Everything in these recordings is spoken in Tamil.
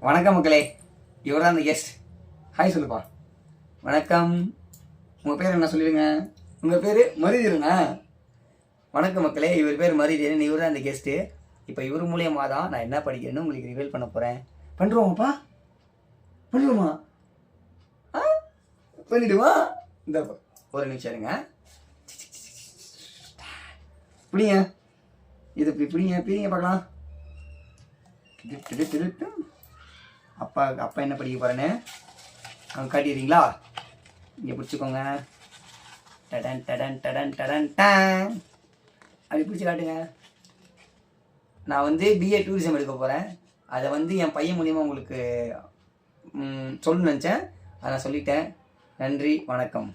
வணக்கம் மக்களே, இவர் தான் அந்த கெஸ்ட். ஹாய் சொல்லுப்பா. வணக்கம். உங்கள் பேர் என்ன சொல்லிடுங்க? உங்கள் பேர் மரிதீரனா? வணக்கம் மக்களே, இவர் பேர் மரிதீரன். இவர் தான் அந்த கெஸ்ட்டு. இப்போ இவர் மூலியமாக தான் நான் என்ன படிக்கிறேன்னு உங்களுக்கு ரிவீல் பண்ண போகிறேன். பண்ணுறோமாப்பா? பண்ணுவோமா? பண்ணிடுவா? இந்த ஒரு நிமிஷம் இருங்க. பிடிங்க, இது இப்படி பிடிங்க, பிடிங்க பார்க்கலாம். அப்பா அப்பா என்ன படிக்க போகிறேன்னு அவங்க காட்டிடுறீங்களா? இங்கே பிடிச்சிக்கோங்க. டடன் டடன் டடன் டடன் டன் அப்படி பிடிச்சி காட்டுங்க. நான் வந்து பிஏ டூரிசம் எடுக்க போகிறேன். அதை வந்து என் பையன் மூலியமாக உங்களுக்கு சொல்லணும்னு நினச்சேன். அதை நான் சொல்லிட்டேன். நன்றி, வணக்கம்.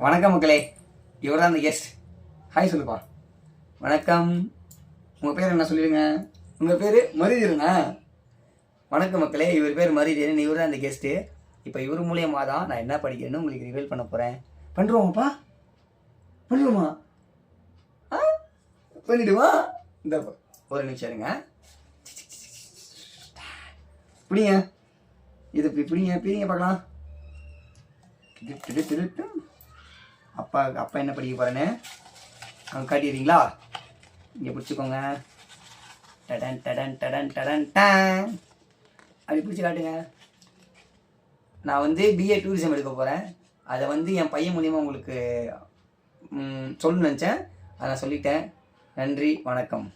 வணக்கம் மக்களே, இவர் தான் அந்த கெஸ்ட். ஹாய் சொல்லுப்பா. வணக்கம். உங்கள் பேர் என்ன சொல்லிடுங்க? உங்கள் பேர் மரிதீரனா? வணக்கம் மக்களே, இவர் பேர் மரிதீரன். இவர் தான் அந்த கெஸ்ட்டு. இப்போ இவர் மூலியமாக தான் நான் என்ன படிக்கிறேன்னு உங்களுக்கு ரிவீல் பண்ண போகிறேன். பண்ணுறோமாப்பா? பண்ணுவோமா? பண்ணிடுவா? இந்த ஒரு நிமிஷம் இருங்க. பிடிங்க, இது இப்படி பிடிங்க, பிடிங்க பார்க்கலாம். அப்பா அப்பா என்ன படிக்க போகிறேன்னு அவங்க காட்டிடுறீங்களா? இங்கே பிடிச்சிக்கோங்க. டடன் டடன் டடன் டடன் டன் அப்படி பிடிச்சி காட்டுங்க. நான் வந்து பிஏ டூரிசம் எடுக்க போகிறேன். அதை வந்து என் பையன் மூலியமாக உங்களுக்கு சொல்லணும்னு நினச்சேன். அதை நான் சொல்லிட்டேன். நன்றி, வணக்கம்.